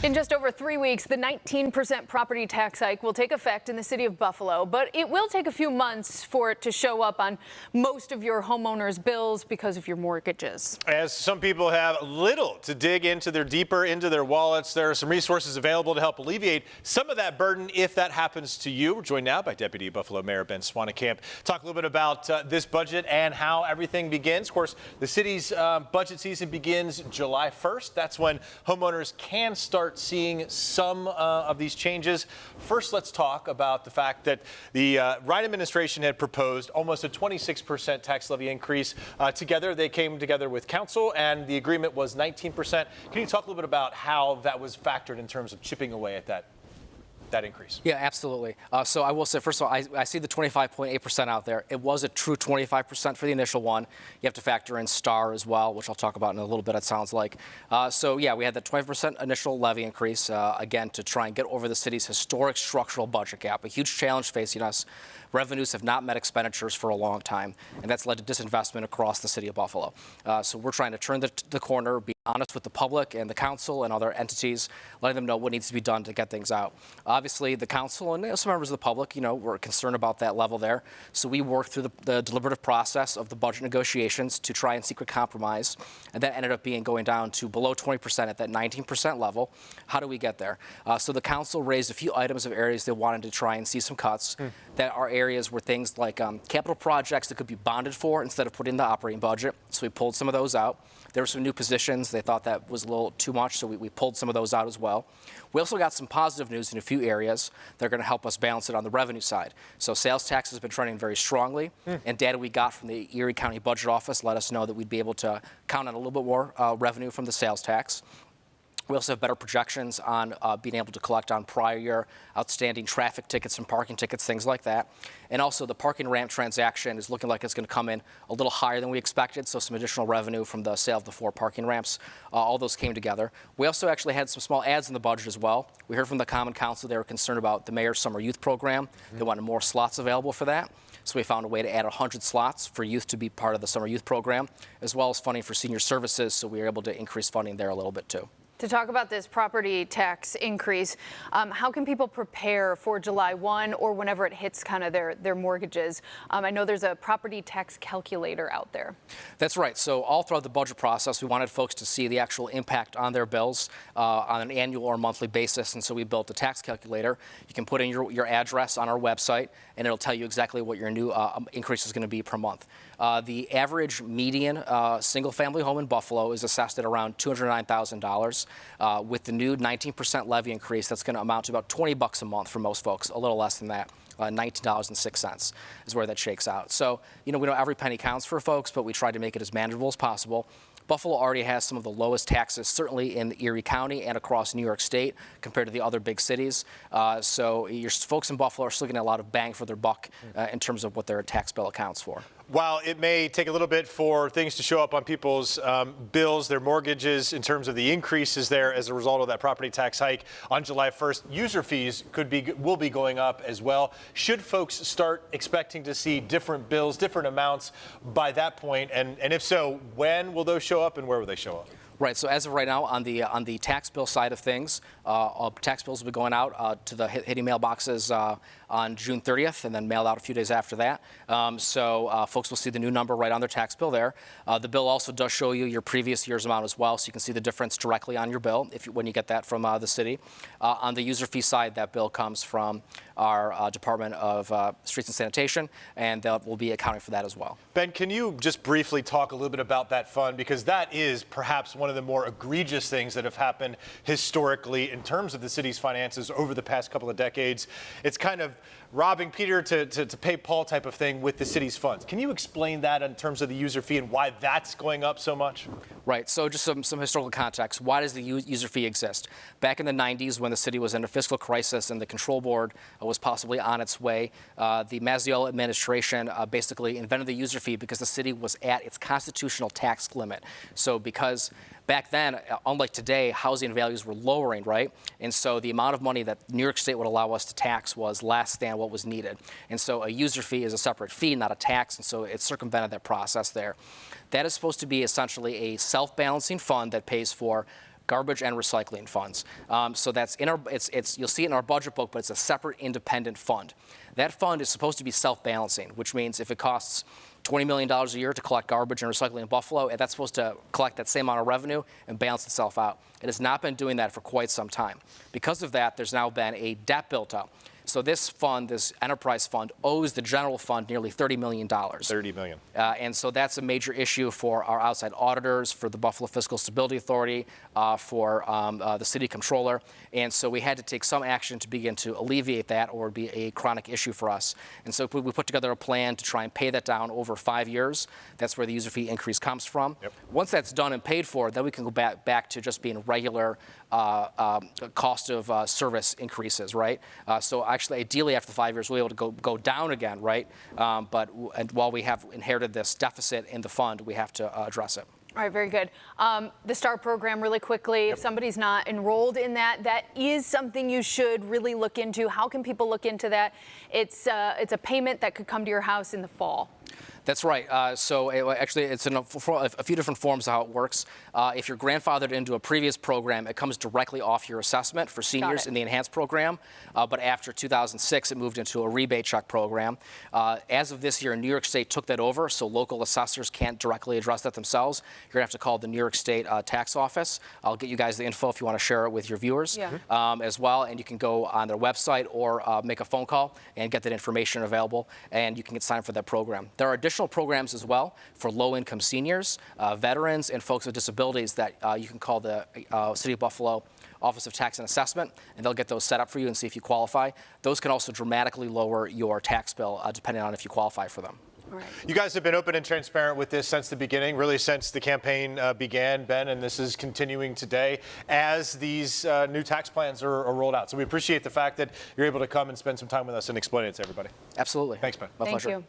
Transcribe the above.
In just over 3 weeks, the 19% property tax hike will take effect in the city of Buffalo, but it will take a few months for it to show up on most of your homeowners' bills because of your mortgages. As some people have little to dig deeper into their wallets, there are some resources available to help alleviate some of that burden if that happens to you. We're joined now by Deputy Buffalo Mayor Ben Swanekamp. Talk a little bit about this budget and how everything begins. Of course, the city's budget season begins July 1st. That's when homeowners can start seeing some of these changes. First, let's talk about the fact that the Ryan administration had proposed almost a 26% tax levy increase. Together, they came together with council, and the agreement was 19%. Can you talk a little bit about how that was factored in terms of chipping away at that increase? Yeah, absolutely. So I will say, first of all, I see the 25.8% out there. It was a true 25% for the initial one. You have to factor in STAR as well, which I'll talk about in a little bit, it sounds like. So yeah, we had the 20% initial levy increase, again, to try and get over the city's historic structural budget gap, a huge challenge facing us. Revenues have not met expenditures for a long time, and that's led to disinvestment across the city of Buffalo. So we're trying to turn the corner, be honest with the public and the council and other entities, letting them know what needs to be done to get things out. Obviously, the council and some members of the public, were concerned about that level there. So we worked through the deliberative process of the budget negotiations to try and seek a compromise, and that ended up going down to below 20% at that 19% level. How do we get there? So the council raised a few items of areas they wanted to try and see some cuts that are areas where things like capital projects that could be bonded for instead of put in the operating budget. So we pulled some of those out. There were some new positions. They thought that was a little too much, so we pulled some of those out as well. We also got some positive news in a few areas that are going to help us balance it on the revenue side. So sales tax has been trending very strongly, and data we got from the Erie County Budget Office let us know that we'd be able to count on a little bit more revenue from the sales tax. We also have better projections on being able to collect on prior year outstanding traffic tickets and parking tickets, things like that. And also the parking ramp transaction is looking like it's going to come in a little higher than we expected, so some additional revenue from the sale of the 4 parking ramps. All those came together. We also actually had some small adds in the budget as well. We heard from the Common Council they were concerned about the mayor's summer youth program. They wanted more slots available for that. So we found a way to add 100 slots for youth to be part of the summer youth program, as well as funding for senior services, so we were able to increase funding there a little bit too. To talk about this property tax increase, how can people prepare for July 1 or whenever it hits kind of their mortgages? I know there's a property tax calculator out there. That's right. So all throughout the budget process, we wanted folks to see the actual impact on their bills on an annual or monthly basis. And so we built a tax calculator. You can put in your address on our website, and it'll tell you exactly what your new increase is going to be per month. The average median single-family home in Buffalo is assessed at around $209,000. With the new 19% levy increase, that's going to amount to about $20 a month for most folks, a little less than that. $19.06 is where that shakes out. So, we know every penny counts for folks, but we tried to make it as manageable as possible. Buffalo already has some of the lowest taxes, certainly in Erie County and across New York State compared to the other big cities. So your folks in Buffalo are still getting a lot of bang for their buck in terms of what their tax bill accounts for. While it may take a little bit for things to show up on people's bills, their mortgages, in terms of the increases there as a result of that property tax hike on July 1st, user fees will be going up as well. Should folks start expecting to see different bills, different amounts by that point? And if so, when will those show up and where will they show up? Right. So as of right now, on the tax bill side of things, tax bills will be going out to the hitting mailboxes on June 30th and then mailed out a few days after that. So folks will see the new number right on their tax bill there. The bill also does show you your previous year's amount as well, so you can see the difference directly on your bill when you get that from the city. On the user fee side, that bill comes from our Department of Streets and Sanitation, and we'll be accounting for that as well. Ben, can you just briefly talk a little bit about that fund? Because that is perhaps one of the more egregious things that have happened historically in terms of the city's finances over the past couple of decades. It's kind of robbing Peter to pay Paul type of thing with the city's funds. Can you explain that in terms of the user fee and why that's going up so much? Right. So just some historical context. Why does the user fee exist? Back in the 90s, when the city was in a fiscal crisis and the control board was possibly on its way, the Mazziola administration basically invented the user fee because the city was at its constitutional tax limit. So because back then, unlike today, housing values were lowering, right? And so the amount of money that New York State would allow us to tax was less than what was needed. And so a user fee is a separate fee, not a tax, and so it circumvented that process there. That is supposed to be essentially a self-balancing fund that pays for garbage and recycling funds. So that's in our, you'll see it in our budget book, but it's a separate independent fund. That fund is supposed to be self-balancing, which means if it costs $20 million a year to collect garbage and recycling in Buffalo, and that's supposed to collect that same amount of revenue and balance itself out. It has not been doing that for quite some time. Because of that, there's now been a debt built up. So this fund, this enterprise fund, owes the general fund nearly $30 million. $30 million. And so that's a major issue for our outside auditors, for the Buffalo Fiscal Stability Authority, for the city controller. And so we had to take some action to begin to alleviate that, or it would be a chronic issue for us. And so we put together a plan to try and pay that down over 5 years. That's where the user fee increase comes from. Yep. Once that's done and paid for, then we can go back to just being regular cost of service increases, right? So actually, ideally, after 5 years, we'll be able to go down again, right? But while we have inherited this deficit in the fund, we have to address it. All right, very good. The STAR program, really quickly, if somebody's not enrolled in that, that is something you should really look into. How can people look into that? It's a payment that could come to your house in the fall. That's right. Actually, it's in a few different forms of how it works. If you're grandfathered into a previous program, it comes directly off your assessment for seniors in the enhanced program. But after 2006, it moved into a rebate check program. As of this year, New York State took that over, so local assessors can't directly address that themselves. You're going to have to call the New York State tax office. I'll get you guys the info if you want to share it with your viewers as well. And you can go on their website or make a phone call and get that information available, and you can get signed for that program. There are additional programs as well for low-income seniors, veterans, and folks with disabilities that you can call the City of Buffalo Office of Tax and Assessment, and they'll get those set up for you and see if you qualify. Those can also dramatically lower your tax bill depending on if you qualify for them. Right. You guys have been open and transparent with this since the beginning, really since the campaign began, Ben, and this is continuing today as these new tax plans are rolled out. So we appreciate the fact that you're able to come and spend some time with us and explain it to everybody. Absolutely. Thanks, Ben. My Thank pleasure. you.